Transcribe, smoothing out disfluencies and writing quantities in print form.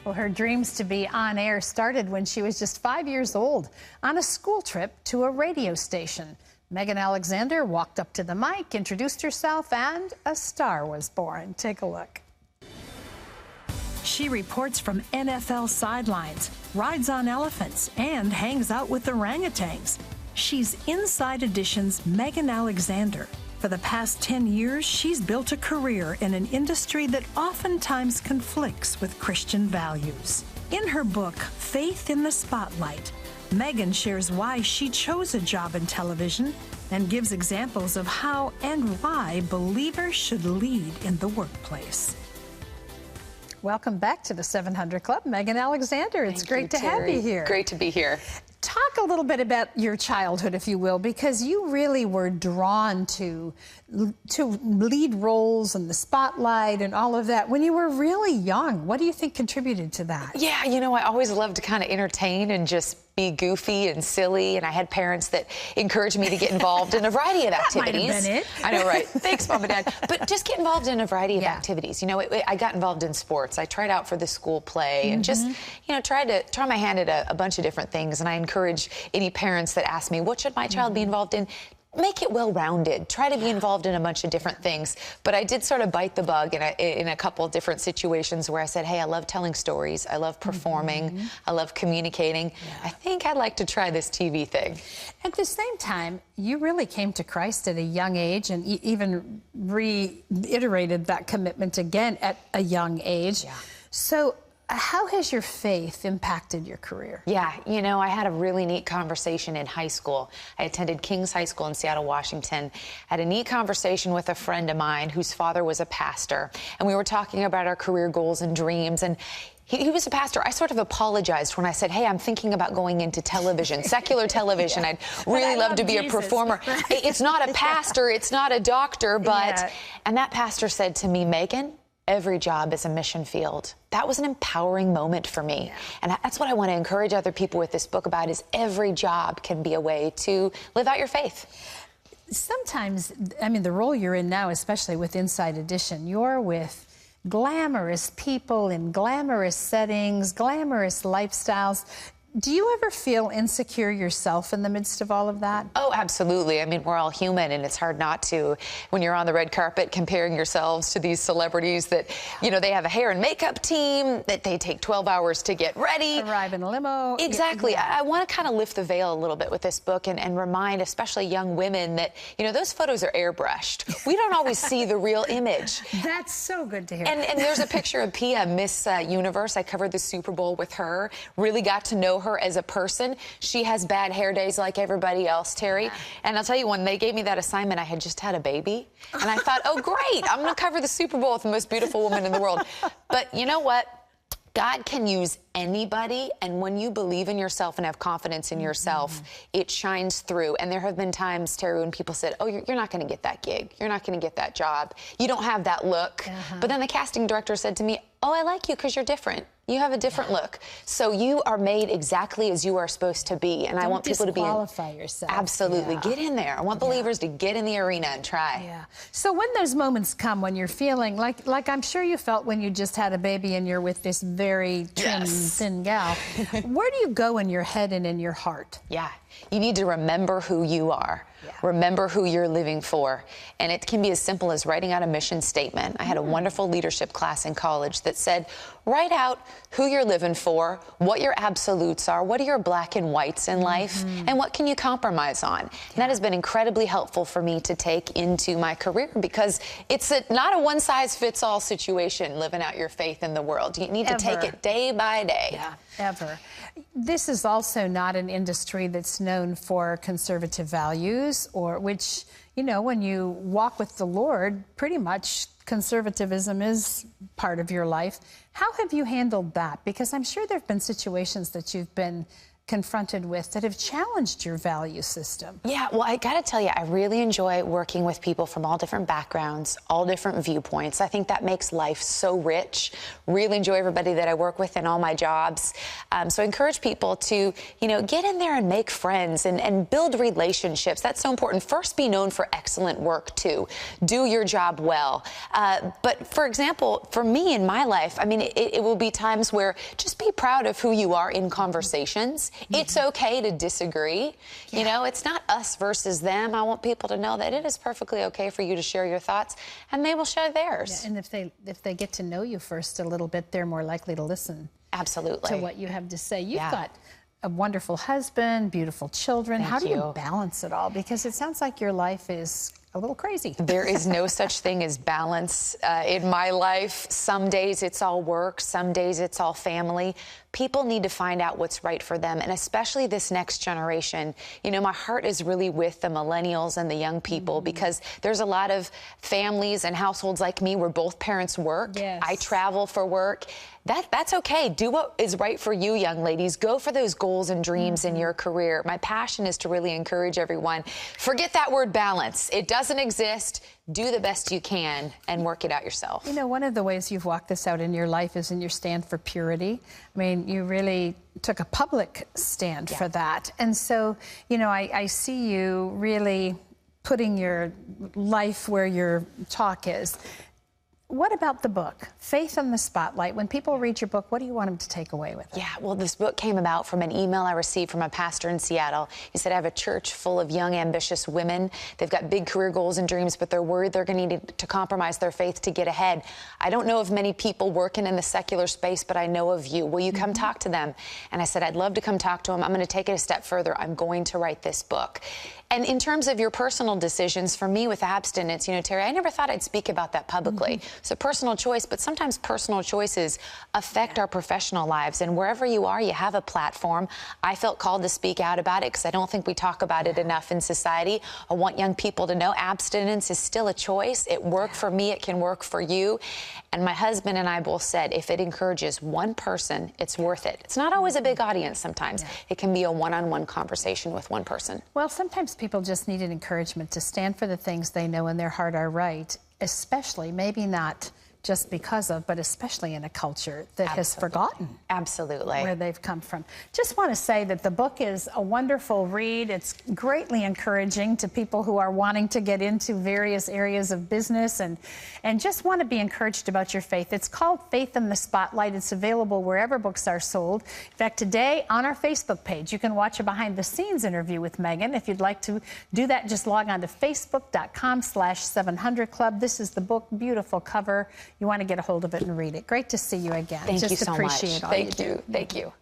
Well, her dreams to be on air started when she was just 5 years old on a school trip to a radio station. Megan Alexander walked up to the mic, introduced herself, and a star was born. Take a look. She reports from NFL sidelines, rides on elephants, and hangs out with orangutans. She's Inside Edition's Megan Alexander. For the past 10 years, she's built a career in an industry that oftentimes conflicts with Christian values. In her book, Faith in the Spotlight, Megan shares why she chose a job in television and gives examples of how and why believers should lead in the workplace. Welcome back to the 700 Club, Megan Alexander. It's great to have you here. Great to be here. Talk a little bit about your childhood, if you will, because you really were drawn to lead roles and the spotlight and all of that when you were really young. What do you think contributed to that? Yeah, you know, I always loved to kind of entertain and just be goofy and silly, and I had parents that encouraged me to get involved in a variety of activities. That might have been it. I know, right? Thanks, Mom and Dad. But just get involved in a variety of activities. You know, I got involved in sports. I tried out for the school play and just, you know, try my hand at a bunch of different things. And I encourage any parents that ask me, what should my child be involved in? Make it well-rounded. Try to be involved in a bunch of different things. But I did sort of bite the bug in a couple of different situations where I said, hey, I love telling stories. I love performing. I love communicating. I think I'd like to try this TV thing. At the same time, you really came to Christ at a young age and even reiterated that commitment again at a young age. So how has your faith impacted your career? Yeah, you know, I had a really neat conversation in high school. I attended King's High School in Seattle, Washington. I had a neat conversation with a friend of mine whose father was a pastor, and we were talking about our career goals and dreams, and he was a pastor. I sort of apologized when I said, hey, I'm thinking about going into television, secular television. I'd really love to be a performer. It's not a pastor, it's not a doctor, but... And that pastor said to me, Megan, every job is a mission field. That was an empowering moment for me. And that's what I want to encourage other people with this book about, is every job can be a way to live out your faith. Sometimes, I mean, the role you're in now, especially with Inside Edition, you're with glamorous people in glamorous settings, glamorous lifestyles. Do you ever feel insecure yourself in the midst of all of that? Oh, absolutely. I mean, we're all human, and it's hard not to when you're on the red carpet comparing yourselves to these celebrities that, you know, they have a hair and makeup team, that they take 12 hours to get ready. Arrive in a limo. Exactly. I want to kind of lift the veil a little bit with this book and remind especially young women that, you know, those photos are airbrushed. We don't always see the real image. That's so good to hear. And there's a picture of Pia, Miss Universe. I covered the Super Bowl with her. Really got to know her as a person. She has bad hair days like everybody else, Terry. And I'll tell you, when they gave me that assignment, I had just had a baby. And I thought, oh, great, I'm going to cover the Super Bowl with the most beautiful woman in the world. But you know what? God can use anybody, and when you believe in yourself and have confidence in yourself, it shines through. And there have been times, Terry, when people said, oh, you're not going to get that gig. You're not going to get that job. You don't have that look. But then the casting director said to me, oh, I like you because you're different. You have a different look. So you are made exactly as you are supposed to be. And I want people to be... Don't disqualify yourself. Absolutely. Get in there. I want believers to get in the arena and try. So when those moments come when you're feeling like I'm sure you felt when you just had a baby and you're with this very trim, thin gal, where do you go in your head and in your heart? You need to remember who you are. Remember who you're living for. And it can be as simple as writing out a mission statement. I had a wonderful leadership class in college that said, write out who you're living for, what your absolutes are, what are your black and whites in life, and what can you compromise on. And that has been incredibly helpful for me to take into my career, because it's not a one-size-fits-all situation living out your faith in the world. You need to take it day by day. This is also not an industry that's known for conservative values, or which, you know, when you walk with the Lord, pretty much conservatism is part of your life. How have you handled that? Because I'm sure there have been situations that you've been confronted with that have challenged your value system? Yeah, well, I got to tell you, I really enjoy working with people from all different backgrounds, all different viewpoints. I think that makes life so rich. Really enjoy everybody that I work with in all my jobs. So I encourage people to, get in there and make friends and build relationships. That's so important. First, be known for excellent work, too. Do your job well. But, for example, for me in my life, I mean, it will be times where just be proud of who you are in conversations. It's okay to disagree. Yeah. It's not us versus them. I want people to know that it is perfectly okay for you to share your thoughts, and they will share theirs. Yeah, and if they get to know you first a little bit, they're more likely to listen. Absolutely. To what you have to say. You've got a wonderful husband, beautiful children. Thank How do you you. balance it all? Because it sounds like your life is a little crazy. There is no such thing as balance in my life. Some days it's all work. Some days it's all family. People need to find out what's right for them, and especially this next generation. My heart is really with the millennials and the young people because there's a lot of families and households like me where both parents work. Yes. I travel for work. That's okay. Do what is right for you, young ladies. Go for those goals and dreams in your career. My passion is to really encourage everyone. Forget that word balance. It doesn't exist. Do the best you can and work it out yourself. One of the ways you've walked this out in your life is in your stand for purity. I mean, you really took a public stand for that. And so, I see you really putting your life where your talk is. What about the book, Faith in the Spotlight? When people read your book, what do you want them to take away with it? Yeah, well, this book came about from an email I received from a pastor in Seattle. He said, I have a church full of young, ambitious women. They've got big career goals and dreams, but they're worried they're going to need to compromise their faith to get ahead. I don't know of many people working in the secular space, but I know of you. Will you come talk to them? And I said, I'd love to come talk to them. I'm going to take it a step further. I'm going to write this book. And in terms of your personal decisions, for me with abstinence, Terry, I never thought I'd speak about that publicly. It's a personal choice, but sometimes personal choices affect our professional lives. And wherever you are, you have a platform. I felt called to speak out about it because I don't think we talk about it enough in society. I want young people to know abstinence is still a choice. It worked for me. It can work for you. And my husband and I both said, if it encourages one person, it's worth it. It's not always a big audience sometimes. It can be a one-on-one conversation with one person. Well, sometimes people just need an encouragement to stand for the things they know in their heart are right, especially, maybe not just because of, but especially in a culture that has forgotten where they've come from. Just want to say that the book is a wonderful read. It's greatly encouraging to people who are wanting to get into various areas of business and just want to be encouraged about your faith. It's called Faith in the Spotlight. It's available wherever books are sold. In fact, today on our Facebook page, you can watch a behind-the-scenes interview with Megan. If you'd like to do that, just log on to facebook.com/700club. This is the book, beautiful cover. You want to get a hold of it and read it. Great to see you again. Thank you so much. Just appreciate all you do. Thank you.